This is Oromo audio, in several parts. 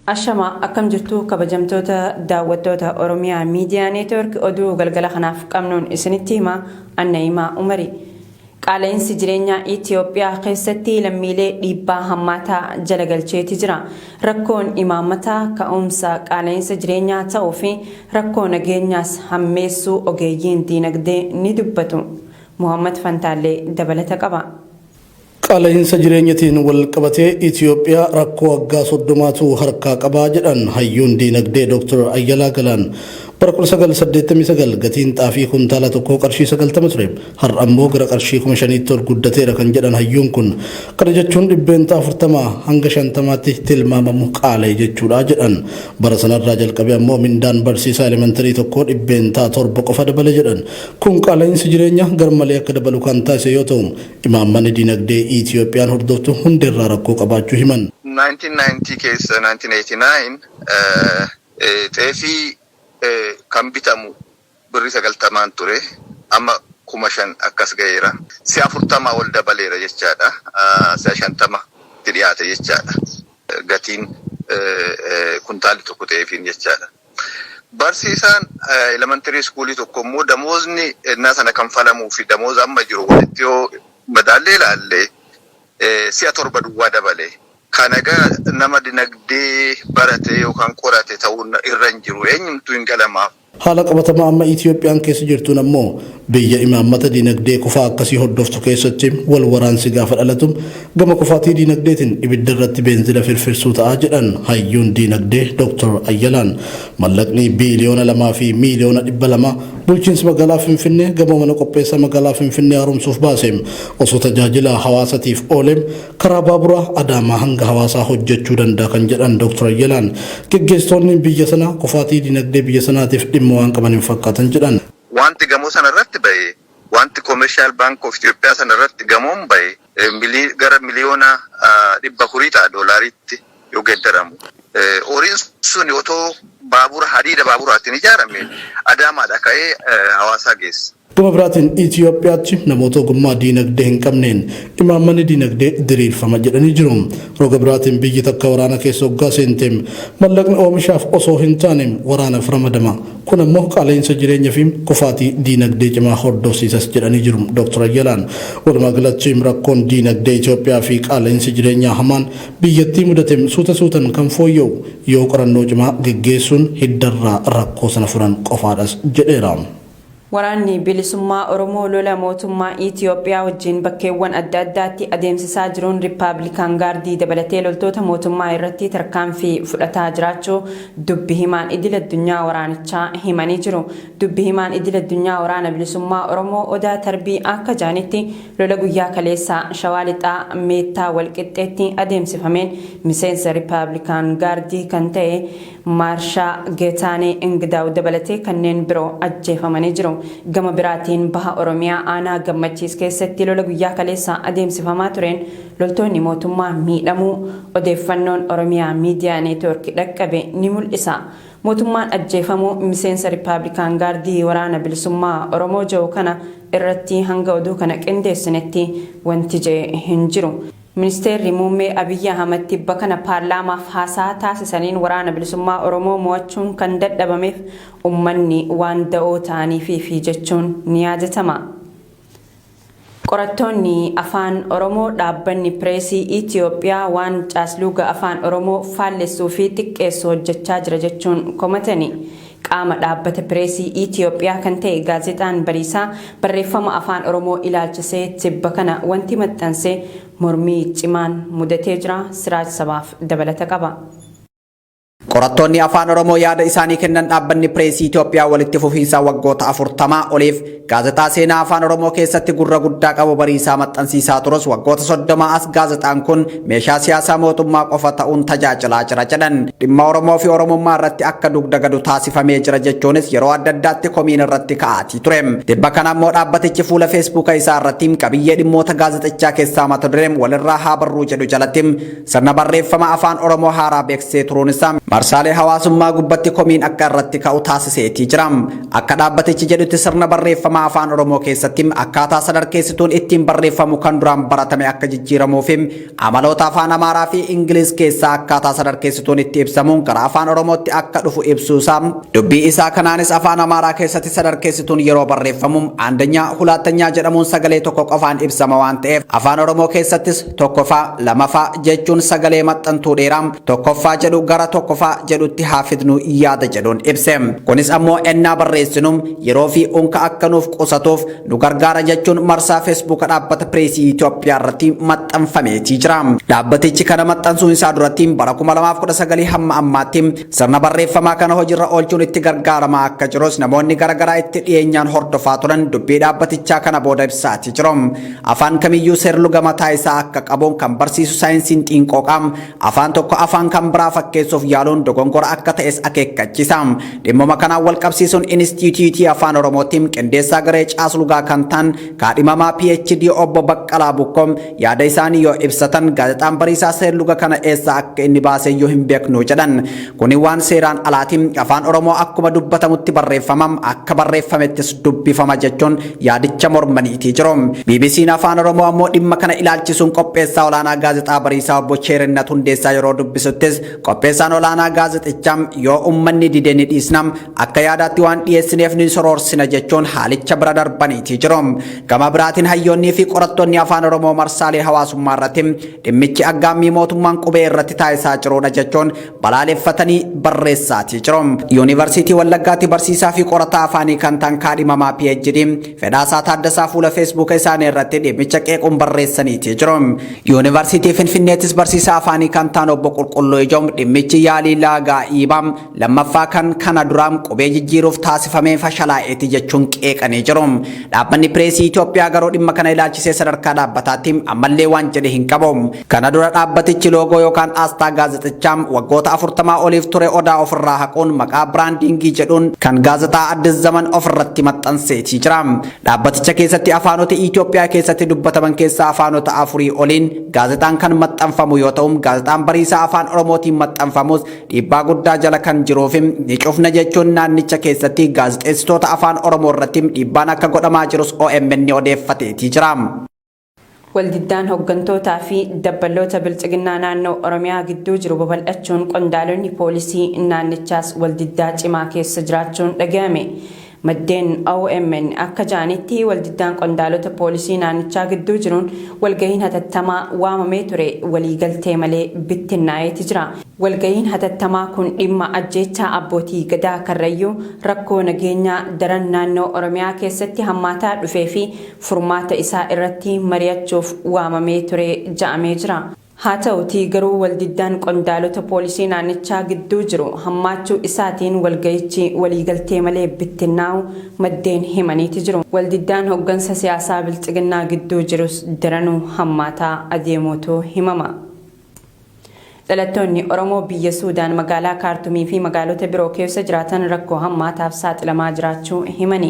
Ashama akkam jirtu kabajamtoota daawwattoota Oromiyaa Miidiyaa Neetwoork oduu galgala kanaaf qabnuun isinitti hima Annaimaa Umari. Qaala'insi jireenyaa Itoophiyaa keessatti lammiilee dhiibbaa hammaataa jala galcheeti jira. Rakkoon imaammataa ka'umsa qaala'insa jireenyaa ta'uu fi rakkoo nageenyaas hammeessuu ogeeyyiin diinagdee ni dubbatu. Muhammad Fantaallee dabalata qaba. Qaala'insa jireenyatiin wal qabatee Itoophiyaa rakkoo waggaa 30tu harkaa qabaa jedhan hayyuun diinagdee Dr. Ayyalaa Galaan. Bara 1989 gatiin xaafii kuntaala tokkoo qarshii 90 ture. Har'a ammoo gara qarshii 5,000tti ol guddateera kan jedhan hayyuun kun. Kana jechuun dhibbeentaa 40 hanga 50tti tilmaamamu qaala'e jechuudha jedhan. Bara sanarraa jalqabee ammoo mindaan barsiisaa elementarii tokkoo dhibbeentaa 7 qofa dabale jedhan. Kun qaala'insi jireenyaa garmalee akka dabalu kan taasise yoo ta'u, imaammanni diinagdee Itoophiyaan hordoftu hundirraa rakkoo qabaachuu himan. 1990 keessa 1989 xeefii kan bitamu birrii 90 ture amma 5,000 akkas ga'eera. Si'a 40 ol dabaleera jechaadha. Si'a 50 dhiyaate jechaadha. Gatiin kuntaalli tokko xeefiin jechaadha. Barsiisaan elementary schoolii tokko immoo damoozni innaa sana kan falamuu fi damooza amma jiru walitti yoo madaallee ilaallee si'a 7 duwwaa dabale. Kana egaa nama dinagdee barate yookaan qorate ta'uun irra hin jiru eenyumtuu hin galamaaf. Haala qabatamaa amma Itoophiyaan keessa jirtuun ammoo biyya imaammata diinagdee kufaa akkasii hordoftu keessatti wal waraansi gaafa dhalatu gama kufaatii diinagdeetiin ibidda irratti beenzila firfirsuu ta'a jedhan hayyuun diinagdee Dr. Ayyalaan. Mallaqni biiliyoona 2 fi miiliyoona 200 bulchiinsi magaalaa Finfinnee gama mana qopheessa magaalaa Finfinnee haaromsuuf baaseem osoo tajaajila hawaasatiif ooleem karaa baaburaa Adaamaa hanga hawaasaa hojjechuu danda'a kan jedhan Dr. Ayyalaan. Gaggeessitoonni biyya sanaa kufaatii diinagdee biyya sanaatiif dhimma waan qaban hin fakkaatan jedhan. Wanti gamoo sana irratti bahe, wanti Commercial Bank of Ethiopia sana irratti gamoon bahe gara miliyoona 400 ta'a doolaariitti yoo geeddaramu. Horiin sun otoo baabura hadiida baaburaatiin ijaarame Adaamaadha ka'ee hawaasaa geessa. Gama biraatiin Itoophiyaatti namoota ogummaa diinagdee hin qabneen imaammanni diinagdee diriirfama jedhanii jiru. Roga biraatiin biyyi takka waraana keessa hoggaa seenteem mallaqni oomishaaf osoo hin taane waraanaaf ramadama. Kun ammoo qaala'insa jireenya fi kufaatii diinagdee cimaa hordofsiisas jedhanii jiru Dr. Ayyalaan. Walumaa galatti rakkoon diinagdee Itoophiyaa fi qaala'insi jireenyaa hamaan biyyattii mudateem suutan kan fooyya'u yoo qorannoo cimaa geggeessuun hiddarraa rakkoo sana furan qofaadhas jedheera. Waraanni bilisummaa Oromoo lola mootummaa Itoophiyaa wajjin bakkeewwan adda addaatti adeemsisaa jiruun Riippaabilikaan Gaardii dabalatee loltoota mootummaa irratti tarkaanfii fudhataa jiraachuu dubbi himaan idil addunyaa waraanichaa himanii jiru. Dubbi himaan idil addunyaa waraana bilisummaa Oromoo Odaa Tarbii akka jaanitti lola guyyaa kaleessaa Shawaa Lixaa Meettaa Walqixxeetti adeemsifameen miseensa Riippaabilikaan Gaardii kan ta'e Maarshaa Geetaanee Ingidaaw dabalatee kanneen biroo ajjeefamanii jiru. Gama biraatiin baha Oromiyaa aanaa Gammachiis keessatti lola guyyaa kaleessaa adeemsifamaa tureen loltoonni mootummaa miidhamuu odeeffannoon Oromiyaa Miidiyaa Neetwoork dhaqqabe ni mul'isa. Mootummaan ajjeefamuu miseensa Riippaabilikaan Gaardii waraana bilisummaa Oromoo jiru kana irratti hanga oduu kana qindeessinetti wanti jedhe hin jiru. Ministeerri muummee Abiyyi Ahmad tibba kana paarlaamaaf haasaa taasisaniin waraana bilisummaa Oromoo mo'achuun kan dadhabameef ummanni waan da'oo ta'aniif jechuun ni yaadatama. Qorattoonni afaan Oromoo dhaabbanni pireesii Itoophiyaa waan caasluga afaan Oromoo faallessuu fi xiqqeessuu hojjechaa jira jechuun komatani. Qaama dhaabbata pireesii Itoophiyaa kan ta'e gaazexaan Bariisaa barreeffama afaan Oromoo ilaalchisee tibba kana wanti maxxansee mormii cimaan mudatee jira. Siraaj sabaaf dabalata qaba. Qorattoonni afaan Oromoo yaada isaanii kennan dhaabbanni pireesii Itoophiyaa walitti fufiinsa waggoota 40 oliif gaazexaa seenaa afaan Oromoo keessatti gurra guddaa qabu Bariisaa maxxansiisaa turus waggoota 30 as gaazexaan kun meeshaa siyaasaa mootummaa qofa ta'uun tajaajilaa jira jedhan. Dhimma Oromoo fi Oromummaa irratti akka dugda gadu taasifamee jira jechuunis yeroo adda addaatti komiin irratti ka'aatii ture. Tibba kana immoo dhaabbatichi fuula feesbuuka isaa irratti qabiyyee dhimmoota gaazexichaa keessaa mata dureen walirraa haa barruu jedhu jalatti sirna barreeffama afaan Oromoo haaraa beeksisee turuun isaa marsaalee hawaasummaa gubbatti komiin akka irratti ka'u taasiseetii jira. Akka dhaabbatichi jedhutti sirna barreeffamaa afaan Oromoo keessatti akkaataa sadarkeessituun ittiin barreeffamu kan duraan baratame akka jijjiiramuuf amaloota afaan Amaaraa fi Ingiliz keessaa akkaataa sadarkeessituun itti ibsamuun gara afaan Oromootti akka dhufu ibsuusaa dubbii isaa kanaanis afaan Amaaraa keessatti sadarkeessituun yeroo barreeffamu andanyaa hulattanyaa jedhamuun sagalee tokko qofaan ibsama waan ta'eef afaan Oromoo keessattis tokkoffaa lamaffaa jechuun sagalee maxxantuu dheeraa tokkoffaa jedhu gara tokkoffaa jedhutti haa fidnu yaada jedhuun ibse. Kunis ammoo ennaa barreessinu yeroo fi unka akka nuuf qusatuuf nu gargaara jechuun marsaa feesbuuka dhaabbata pireesii Itoophiyaa irratti maxxanfameetii jira. Dhaabbatichi kana maxxansuun isaa duratti bara 2019 hamma ammaatti sirna barreeffamaa kana hojiirra oolchuun itti gargaaramaa akka jirus namoonni garaagaraa itti dhiyeenyaan hordofaa turan dubbii dhaabbatichaa kana booda ibsaatii jiru. Afaan kamiyyuu seerluga mataa isaa akka qabuun kan barsiisu saayinsiin xiinqooqaa afaan tokko afaan kan biraa fakkeessuuf yaaluun dogongora akka ta'es akeekkachiisa. Dhimma kanaan wal qabsiisuun Inistituutii Afaan Oromootiin qindeessaa garee caaslugaa kan ta'an kaadhimamaa PhD obbo Baqqalaa Bukkoo yaada isaanii yoo ibsatan gaazexaan bariisaa seerluga kana eessa akka inni baase yoo hin beeknu jedhan. Kuni waan seeraan alaatiin afaan Oromoo akkuma dubbatamutti barreeffamam akka barreeffamettis dubbifama jechuun yaadicha mormaniitii jiru. BBC'n Afaan Oromoo ammoo dhimma kana ilaalchisuun qopheessaa olaanaa gaazexaa bariisaa obbo Cheerinnat Hundeessaa yeroo dubbisuttis qopheessaan olaanaa gaazexichaa yoo ummanni dide ni dhiisna akka yaadaatti waan dhiyeessineef ni soroorsina jechuun haalicha bira darbaniitii jiru. Gama biraatiin hayyoonnii fi qorattoonni afaan Oromoo marsaalee hawaasummaa irratti dhimmichi aggaammii mootummaan qubee irratti taasisaa jirudha jechuun balaaleffatanii barreessaatii jiru. Yuunivarsiitii Wallaggaatti barsiisaa fi qorataa afaanii kan ta'an kaadhimamaa PhD Fedhaasaa Taaddasaa fuula feesbuuka isaanii irratti dhimmicha qeequun barreessaniitii jiru. Yuunivarsiitii Finfinneettis barsiisaa afaanii kan ta'an obbo Qulqulluu Ijoom dhimmichi yaalii laagaa iibaam lammaffaa kan kana duraan qubee jijjiiruuf taasifamee fashalaa'eeti jechuun qeeqanii jiru. Dhaabbanni pireesii Itoophiyaa garuu dhimma kana ilaalchisee sadarkaa dhaabbataatti ammallee waan jedhe hin qabu. Kana dura dhaabbatichi loogoo yookaan asxaa gaazexichaa waggoota 40 oliif ture odaa ofirraa haquun maqaa biraandingii jedhuun kan gaazexaa Addis Zaman ofirratti maxxanseetii jira. Dhaabbaticha keessatti afaanota Itoophiyaa keessatti dubbataman keessaa afaanota 4 oliin gaazexaan kan maxxanfamu yoo ta'u gaazexaan bariisaa afaan Oromootiin maxxanfamus dhiibbaa guddaa jala kan jiruuf ni cufna jechuun naannicha keessatti gaazexeessitoota afaan Oromoo irratti dhiibbaan akka godhamaa jirus OMN odeeffateetii jira. Waldiddaan hooggantootaa fi dabballoota bilchiginaa naannoo Oromiyaa gidduu jiru babal'achuun qondaalonni poolisii naannichaas waldiddaa cimaa keessa jiraachuun dhaga'ame. Maddeen OMN akka jaanitti waldiddaan qondaalota poolisii naannichaa gidduu jiruun walgahiin hatattamaa waamamee ture waliigaltee malee bittinnaa'eeti jira. Walgahiin hatattamaa kun dhimma ajjeechaa abbootii gadaa Karrayyuu rakkoo nageenyaa daran naannoo Oromiyaa keessatti hammaataa dhufee fi furmaata isaa irratti mari'achuuf waamamee ture ja'amee jira. Haa ta'utii garuu waldiddaan qondaalota poolisii naannichaa gidduu jiru hammaachuu isaatiin walgahichi waliigaltee malee bittinnaa'u maddeen himaniiti jiru. Waldiddaan hooggansa siyaasaa bilchiginaa gidduu jirus daranuu hammaataa adeemuutu himama. Dhalattoonni Oromoo biyya Suudaan magaalaa Kaartumii fi magaalota biroo keessa jiraatan rakkoo hammaataaf saaxilamaa jiraachuu himani.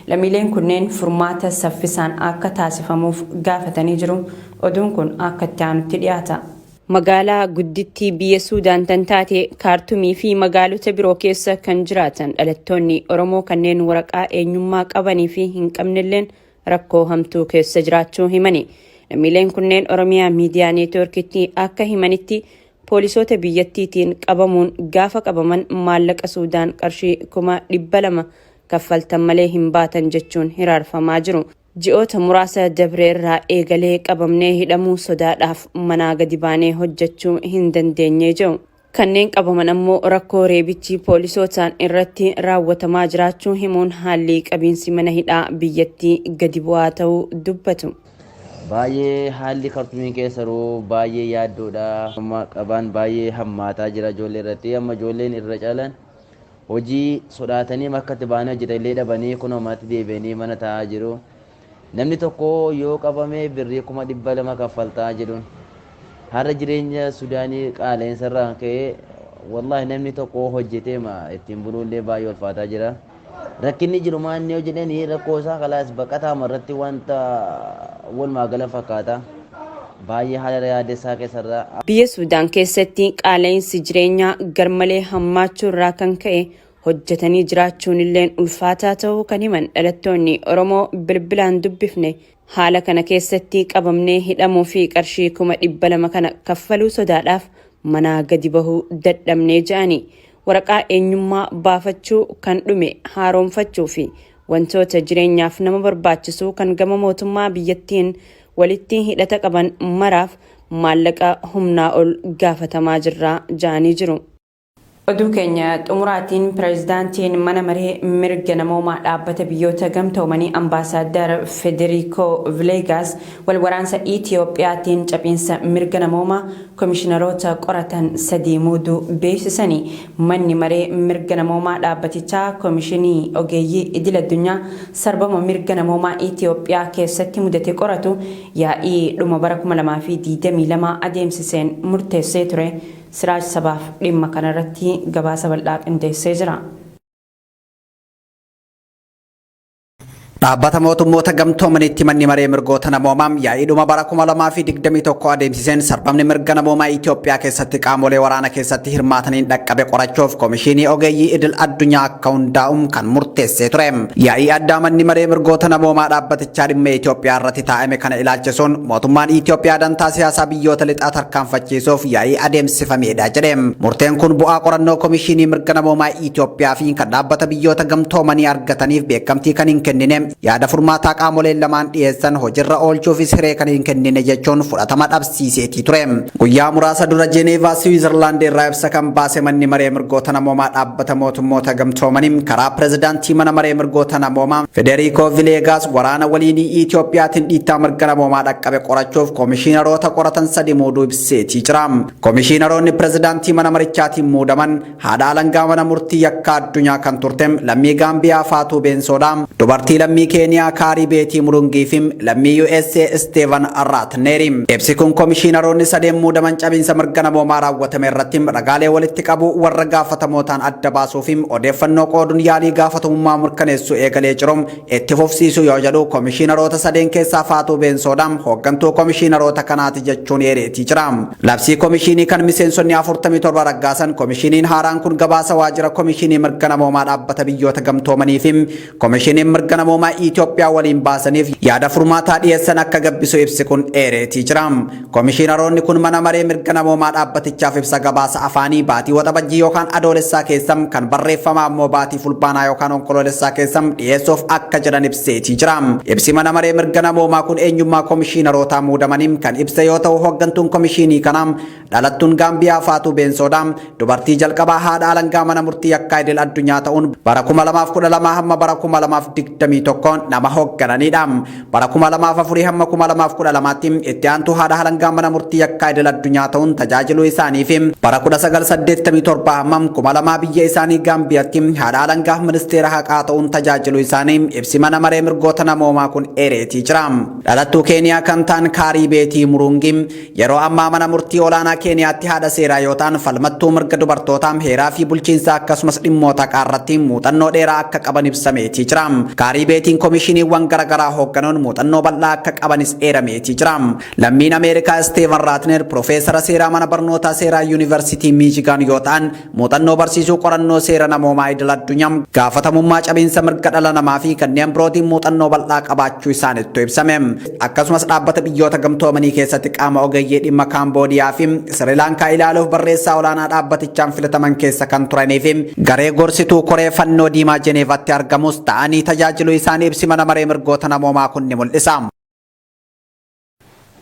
Lammiileen kunneen furmaata saffisaan akka taasifamuuf gaafatanii jiru. Oduun kun akka itti aanutti dhiyaata. Magaalaa guddittii biyya Suudaan tan taate Kaartumii fi magaalota biroo keessa kan jiraatan dhalattoonni Oromoo kanneen waraqaa eenyummaa qabanii fi hin qabnelleen rakkoo hamtuu keessa jiraachuu himani. Lammiileen kunneen Oromiyaa miidiyaa neetwoorkiitti akka himanitti poolisoota biyyattiitiin qabamuun gaafa qabaman maallaqa Suudaan qarshii 200,000 kaffaltan malee hin baatan jechuun hiraarfamaa jiru. Ji'oota muraasa dabreerraa eegalee qabamnee hidhamuu sodaadhaaf manaa gadi baanee hojjechuu hin dandeenye jiru. Kanneen qabaman ammoo rakkoo reebichi poolisootaan irratti raawwatamaa jiraachuu himuun haalli qabiinsi mana hidhaa biyyattii gadi bu'aa ta'uu dubbatu. Baay'ee haalli Kaartumii keessa jiru baay'ee yaaddoodha. Amma qabaan baay'ee hammaataa jira ijoollee irratti. Amma ijoolleen irra caalan hojii sodaatanii makkatti baanee hojjetallee dhabanii kun ammaatti deebi'anii mana taa'aa jiru. Namni tokko yoo qabame birrii 200,000 kaffaltaa jedhuun. Har'a jireenya Sudaanii qaala'insa irraa ka'ee wallahi namni tokko hojjetee ittiin buluullee baay'ee ulfaataa jira. Rakkinni jiru maanni yoo jedhanii rakkoo isaa kalaas baqataa irratti wanta walumaa gala fakkaata. baay'ee haala yaadessaa keessarraa. Biyya Suudaan keessatti qaala'insi jireenyaa garmalee hammaachuu irraa kan ka'e hojjetanii jiraachuun illee ulfaataa ta'uu kan himan dhalattoonni Oromoo bilbilaan dubbifne haala kana keessatti qabamnee hidhamuu fi qarshii 200,000 kana kaffaluu sodaadhaaf manaa gadi bahuu dadhabnee jedhani. Waraqaa eenyummaa baafachuu kan dhume haaromfachuu fi wantoota jireenyaaf nama barbaachisu kan gama mootummaa biyyattiin walitti hidhata qaban maraaf maallaqa humnaa ol gaafatamaa jirra jedhanii jiru. Oduu keenya xumuraatiin pireezidaantiin mana maree mirga namoomaa dhaabbata biyyoota gamtoomanii ambaasaadar Federico Villegas wal waraansa Itiyoophiyaatiin cabiinsa mirga namoomaa komishiinaroota qoratan 3 muuduu beeksisanii manni maree mirga namoomaa dhaabbatichaa komishinii ogeeyyii idil addunyaa sarbama mirga namoomaa Itiyoophiyaa keessatti mudate qoratu yaa'ii dhuma bara 2022 adeemsiseen murteessee ture. Siraaj sabaaf dhimma kanarratti gabaasa bal'aa qindeessee jira. Dhaabbata mootummoota gamtoomaniitti manni maree mirgoota namoomaa yaa'ii dhuma bara 2021 adeemsiseen sarbamni mirga namoomaa Itiyoophiyaa keessatti qaamolee waraana keessatti hirmaataniin dhaqqabe qorachuuf komishinii ogeeyyii idil addunyaa akka hundaa'uun kan murteessee ture. Yaa'ii addaa manni maree mirgoota namoomaa dhaabbatichaa dhimma Itiyoophiyaa irratti taa'ame kana ilaalchisuun mootummaan Itiyoophiyaa dantaa siyaasaa biyyoota lixaa tarkaanfachiisuuf yaa'ii adeemsifamedha jedhe. Murteen kun bu'aa qorannoo komishinii mirga namoomaa Itiyoophiyaa fi kan dhaabbata biyyoota gamtoomanii argataniif beekamtii kan hin kennine yaada furmaataa qaamoleen lamaan dhiyeessan hojiirra oolchuufis hiree kan hin kennine jechuun fudhatama dhabsiiseetii ture. Guyyaa muraasa dura Jeeneevaa Siwiizerlaand irraa ibsa kan baase manni maree mirgoota namoomaa dhaabbata mootummoota gamtoomanii karaa pireezidaantii mana maree mirgoota namoomaa Federico Villegas waraana waliinii Itiyoophiyaatiin dhiittaa mirga namoomaa dhaqqabe qorachuuf komishiinaroota qoratan 3 muuduu ibseetii jira. Komishiinaroonni pireezidaantii mana marichaatiin muudaman haadha alangaa mana murtii yakka addunyaa kan turte lammii Gaambiyaa Faatuu Beensoodha. Dubartii lammii Keeniyaa Kaarii Beetii Murungii fi lammii USA Steven Ratneeri. Ibsi kun komishiinaroonni 3 muudaman cabiinsa mirga namoomaa raawwatame irratti ragaalee walitti qabu warra gaafatamootaan adda baasuu fi odeeffannoo qooduun yaalii gaafatamummaa mirkaneessuu eegalee jiru itti fufsiisuu yoo jedhu komishiinaroota 3 keessaa Faatuu Beensoodha hooggantuu komishiinaroota kanaati jechuun eereetii jira. Labsii komishinii kan miseensonni 47 raggaasan komishiniin haaraan kun gabaasa waajjira komishinii mirga namoomaa dhaabbata biyyoota gamtoomanii fi komishiniin mirga namoomaa Itiyoophiyaa waliin baasaniif yaada furmaataa dhiyeessan akka gabbisu ibsi kun eereetii jira. Komishiinaroonni kun mana maree mirga namoomaa dhaabbatichaaf ibsa gabaasa afaanii baatii waxabajjii yookaan adoolessaa keessa kan barreeffamaa immoo baatii fulbaanaa yookaan onkoloolessaa keessa dhiyeessuuf akka jedhan ibseetii jira. Ibsi mana maree mirga namoomaa kun eenyummaa komishiinarootaa muudamanii kan ibsa yoo ta'u hooggantuun komishinii kanaa dhalattuun Gaambiyaa Faatuu Beensoodha. Dubartii jalqabaa haadha alangaa mana murtii yakkaa idil addunyaa ta'uun bara 2012 hamma bara 2021 nama hooggananidha. Bara 2004 hamma 2012tti itti aantuu haadha alangaa mana murtii yakkaa idil addunyaa ta'uun tajaajiluu isaanii fi bara 1987 hamma 2000 biyya isaanii Gaambiyaatti haadha alangaa ministeera haqaa ta'uun tajaajiluu isaanii ibsi mana maree mirgoota namoomaa kun eereetii jira. Dhalattuu Keeniyaa kan ta'an Kaarii Beetii Murungii yeroo ammaa mana murtii olaanaa Keeniyaatti haadha seeraa yoo ta'an falmattuu mirga dubartootaa heeraa fi bulchiinsaa akkasumas dhimmoota qaarratti muuxannoo dheeraa akka qaban ibsameetii jira. Kaarii Beetiin komishiniiwwan garaagaraa hoogganuun muuxannoo bal'aa akka qabanis eerameetii jira. Lammiin Ameerikaa Steven Ratner Profeesara seeraa mana barnootaa seeraa Yuunivarsiitii Miichigaan yoo ta'an muuxannoo barsiisuu qorannoo seera namoomaa idil addunyaa gaafatamummaa cabiinsa mirga dhala namaa fi kanneen birootiin muuxannoo bal'aa qabaachuu isaanitti ibsame. Akkasumas dhaabbata biyyoota gamtoomanii keessatti qaama ogeeyyii dhimma Kaamboodiyaa fi Sirilaankaa ilaaluuf barreessaa olaanaa dhaabbatichaan filataman keessa kan turanii fi garee gorsituu koree fannoo diimaa Jeneevaatti argamus ta'anii tajaajiluu isaanii ibsi mana maree mirgoota namoomaa kun ni mul'isa.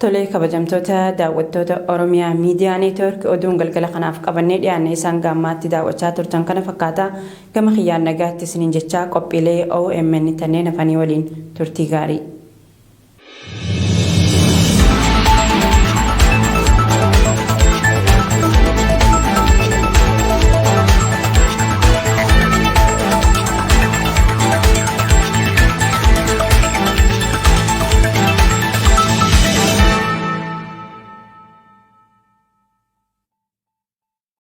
Tolee kabajamtoota daawwattoota Oromiyaa Miidiyaa Neetwoork oduun galgala kanaaf qabannee dhiyaanne isaan gaammaatti daawwachaa turtan kana fakkaata gama kiyyaan nagaatti isiniin jechaa qophiilee OMN tanneen hafanii waliin turtii gaarii.